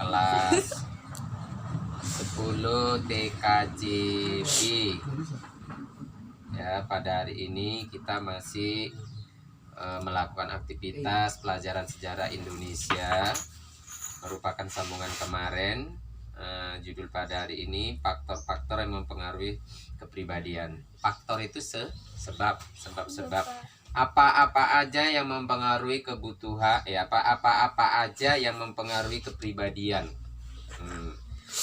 kelas 10 TKJB. Ya, pada hari ini kita masih melakukan aktivitas pelajaran sejarah Indonesia, merupakan sambungan kemarin. Judul pada hari ini faktor-faktor yang mempengaruhi kepribadian. Faktor itu sebab. Apa-apa aja yang mempengaruhi kebutuhan, apa-apa aja yang mempengaruhi kepribadian.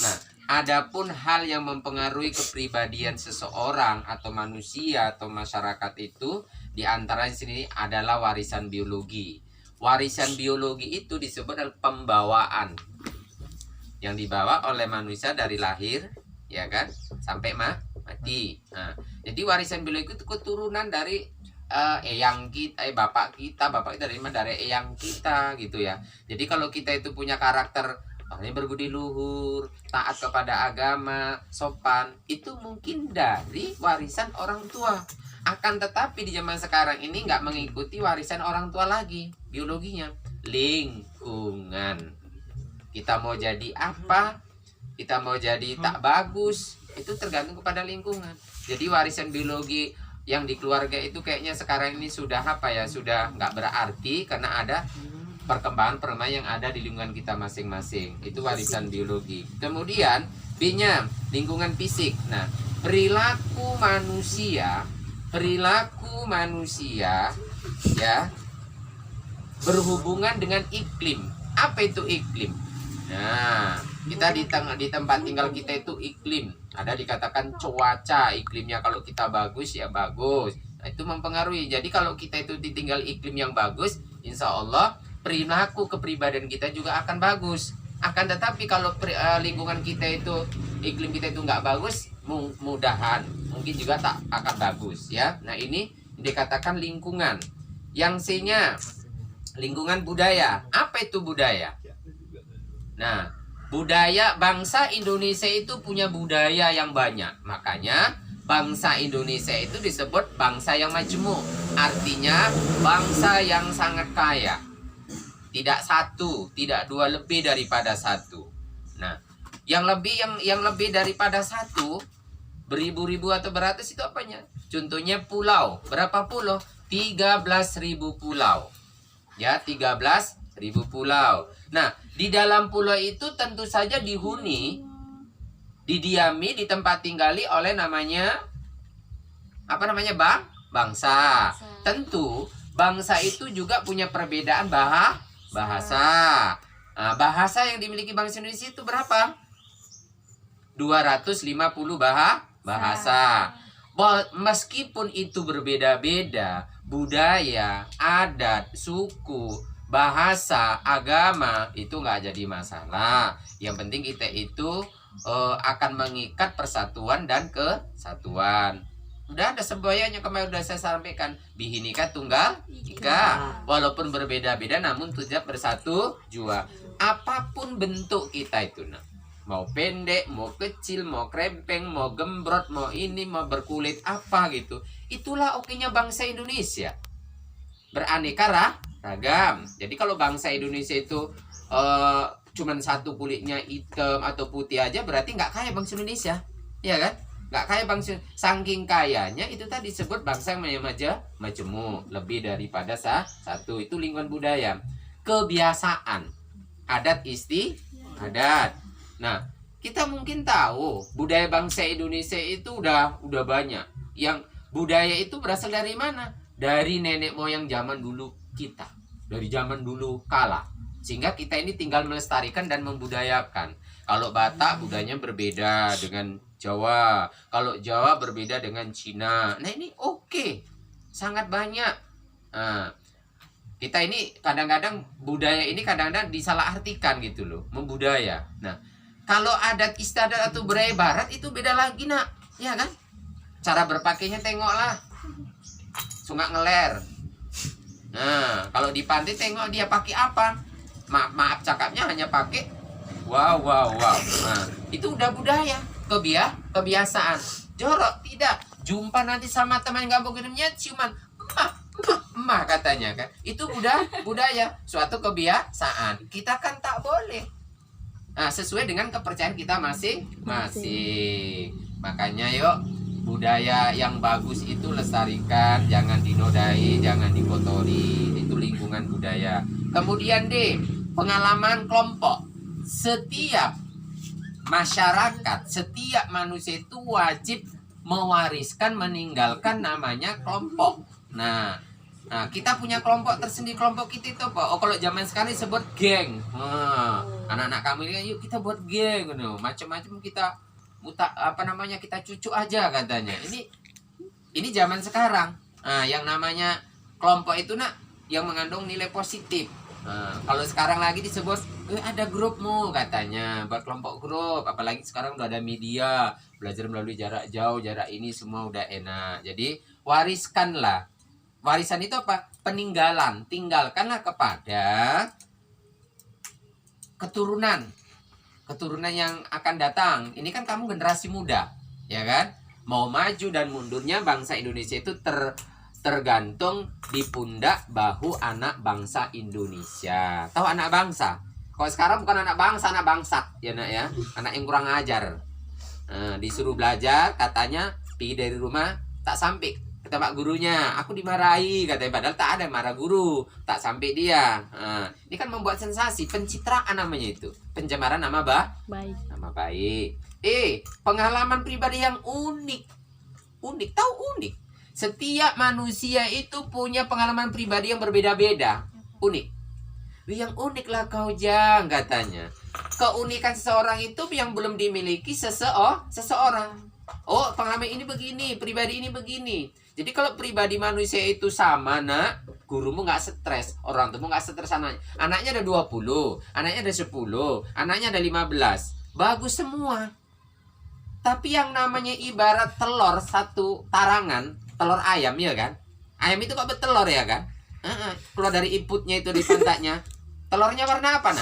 Nah, adapun hal yang mempengaruhi kepribadian seseorang atau manusia atau masyarakat itu diantaranya sini adalah warisan biologi. Warisan biologi itu disebut adalah pembawaan yang dibawa oleh manusia dari lahir, ya kan, sampai mati. Nah, jadi warisan biologi itu keturunan dari eyang kita, bapak kita dari mana, dari eyang kita gitu ya. Jadi kalau kita itu punya karakter orangnya berbudi luhur, taat kepada agama, sopan, itu mungkin dari warisan orang tua. Akan tetapi di zaman sekarang ini nggak mengikuti warisan orang tua lagi, biologinya. Lingkungan. Kita mau jadi apa, kita mau jadi tak bagus, itu tergantung kepada lingkungan. Jadi warisan biologi yang di keluarga itu kayaknya sekarang ini sudah sudah nggak berarti, karena ada perkembangan yang ada di lingkungan kita masing-masing. Itu warisan biologi. Kemudian B-nya lingkungan fisik. Nah, perilaku manusia ya berhubungan dengan iklim. Apa itu iklim? Nah, kita di tempat tinggal kita itu iklim. Ada dikatakan cuaca, iklimnya kalau kita bagus ya bagus. Nah, itu mempengaruhi. Jadi kalau kita itu ditinggal iklim yang bagus, insya Allah perilaku kepribadian kita juga akan bagus. Akan tetapi kalau lingkungan kita itu, iklim kita itu nggak bagus, mudahan mungkin juga tak akan bagus ya. Nah, ini dikatakan lingkungan. Yang C-nya lingkungan budaya. Apa itu budaya? Nah, budaya bangsa Indonesia itu punya budaya yang banyak. Makanya bangsa Indonesia itu disebut bangsa yang majemuk. Artinya bangsa yang sangat kaya. Tidak satu, tidak dua, lebih daripada satu. Nah, yang lebih daripada satu, beribu-ribu atau beratus itu apanya? Contohnya pulau. Berapa pulau? 13.000 pulau. Ya, 13.000 pulau. Nah, di dalam pulau itu tentu saja dihuni, didiami, di tempat tinggali oleh namanya bangsa. Tentu bangsa itu juga punya perbedaan bahasa. Nah, bahasa yang dimiliki bangsa Indonesia itu berapa? 250 bahasa. Meskipun itu berbeda-beda, budaya, adat, suku, bahasa, agama, itu nggak jadi masalah. Yang penting kita itu akan mengikat persatuan dan kesatuan. Udah ada semboyannya, kemarin udah saya sampaikan. Bihinika tunggal ika. Walaupun berbeda-beda namun tidak bersatu jua. Apapun bentuk kita itu, nah, mau pendek, mau kecil, mau krempeng, mau gembrot, mau ini, mau berkulit apa gitu, itulah oke-nya bangsa Indonesia. Beraneka ragam. Jadi kalau bangsa Indonesia itu cuman satu kulitnya hitam atau putih aja, berarti nggak kaya bangsa Indonesia, ya kan? Nggak kaya bangsa. Saking kayanya itu tadi disebut bangsa yang majemuk, lebih daripada satu. Itu lingkungan budaya. Kebiasaan, adat istiadat. Nah, kita mungkin tahu budaya bangsa Indonesia itu udah banyak. Yang budaya itu berasal dari mana? Dari nenek moyang zaman dulu kita, dari zaman dulu kala. Sehingga kita ini tinggal melestarikan dan membudayakan. Kalau Batak budayanya berbeda dengan Jawa. Kalau Jawa berbeda dengan Cina. Nah, ini oke. Sangat banyak. Nah, kita ini kadang-kadang budaya ini kadang-kadang disalahartikan gitu loh, membudaya. Nah, kalau adat istiadat atau budaya barat itu beda lagi, nak. Ya kan? Cara berpakainya tengoklah. Sungai ngeler. Nah, kalau di pantai tengok dia pakai apa? Maaf cakapnya hanya pakai wow. Nah, itu udah budaya, kebiasaan. Jorok tidak. Jumpa nanti sama teman kampung kirimnya ciuman. Emak katanya kan. Itu budaya, suatu kebiasaan. Kita kan tak boleh. Nah, sesuai dengan kepercayaan kita masing-masing. Makanya yuk, budaya yang bagus itu lestarikan, jangan dinodai, jangan dikotori. Itu lingkungan budaya. Kemudian deh, pengalaman kelompok. Setiap masyarakat, setiap manusia itu wajib mewariskan, meninggalkan namanya kelompok. Nah, kita punya kelompok tersendiri. Kelompok kita itu apa? Oh, kalau zaman sekarang disebut geng. Anak-anak kami ini, yuk kita buat geng, macam-macam kita kita cucu aja katanya. Ini zaman sekarang. Yang namanya kelompok itu yang mengandung nilai positif. Kalau sekarang lagi disebut ada grupmu katanya, buat kelompok grup. Apalagi sekarang udah ada media, belajar melalui jarak jauh, jarak ini semua udah enak. Jadi wariskanlah. Warisan itu apa? Peninggalan. Tinggalkanlah kepada keturunan yang akan datang. Ini kan kamu generasi muda, ya kan? Mau maju dan mundurnya bangsa Indonesia itu tergantung di pundak bahu anak bangsa Indonesia. Tahu anak bangsa? Kalau sekarang bukan anak bangsa, anak bangsat, ya nak ya. Anak yang kurang ajar. Disuruh belajar, katanya pergi dari rumah tak sampai. Kata pak gurunya, aku dimarahi katanya, padahal tak ada marah guru, tak sampai dia. Ini kan membuat sensasi, pencitraan namanya itu, pencemaran nama baik. Nama baik. Pengalaman pribadi yang unik, tahu unik. Setiap manusia itu punya pengalaman pribadi yang berbeda-beda, unik. Yang unik lah kau Jang katanya. Keunikan seseorang itu yang belum dimiliki seseorang. Oh, pengalaman ini begini, pribadi ini begini. Jadi kalau pribadi manusia itu sama, gurumu nggak stres, orang tuamu nggak stres anaknya ada 20, anaknya ada 10, anaknya ada 15. Bagus semua. Tapi yang namanya ibarat telur satu tarangan, telur ayam ya kan? Ayam itu kok bertelur ya kan? Keluar dari inputnya itu di pantatnya. Telurnya warna apa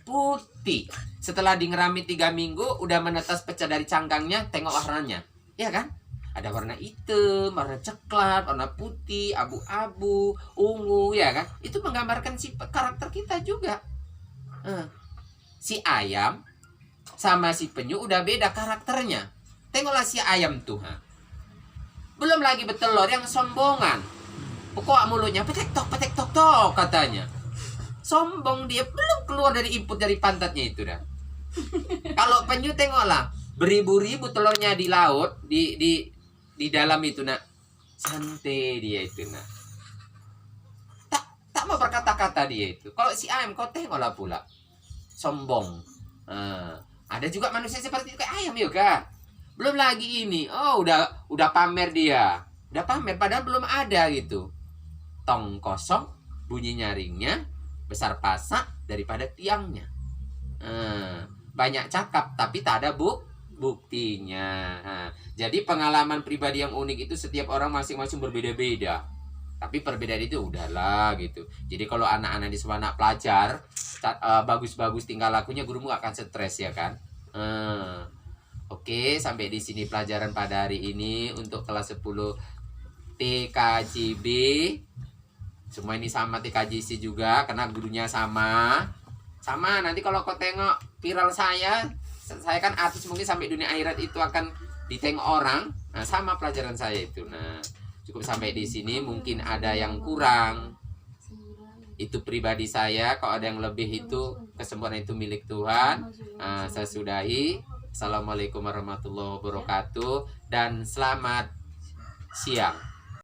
putih. Setelah di ngerami 3 minggu udah menetas pecah dari cangkangnya, tengok warnanya. Ya kan? Ada warna hitam, warna coklat, warna putih, abu-abu, ungu, ya kan? Itu menggambarkan karakter kita juga. Si ayam sama si penyu udah beda karakternya. Tengoklah si ayam tuh. Belum lagi bertelur yang sombongan. Pokok mulutnya petek tok katanya. Sombong dia, belum keluar dari input dari pantatnya itu dah. Kalau penyu tengoklah, beribu-ribu telurnya di laut, di dalam itu santai dia itu tak mau berkata-kata dia itu. Kalau si ayam kau tengoklah pula, sombong. Ada juga manusia seperti itu kayak ayam juga. Belum lagi ini, udah pamer dia, udah pamer padahal belum ada gitu. Tong kosong, bunyi nyaringnya besar pasak daripada tiangnya. Banyak cakap tapi tak ada buktinya. Jadi pengalaman pribadi yang unik itu setiap orang masing-masing berbeda-beda. Tapi perbedaan itu udahlah gitu. Jadi kalau anak-anak di sekolah anak pelajar bagus-bagus tingkah lakunya, gurumu gak akan stres ya kan. Oke, sampai di sini pelajaran pada hari ini untuk kelas 10 TKJB. Semua ini sama TKJC juga karena gurunya sama. Nanti kalau kau tengok viral saya kan artis, mungkin sampai dunia akhirat itu akan ditengok orang. Sama pelajaran saya itu. Cukup sampai di sini. Mungkin ada yang kurang, itu pribadi saya. Kalau ada yang lebih, itu kesempurnaan itu milik Tuhan. Saya sudahi. Assalamualaikum warahmatullahi wabarakatuh dan selamat siang.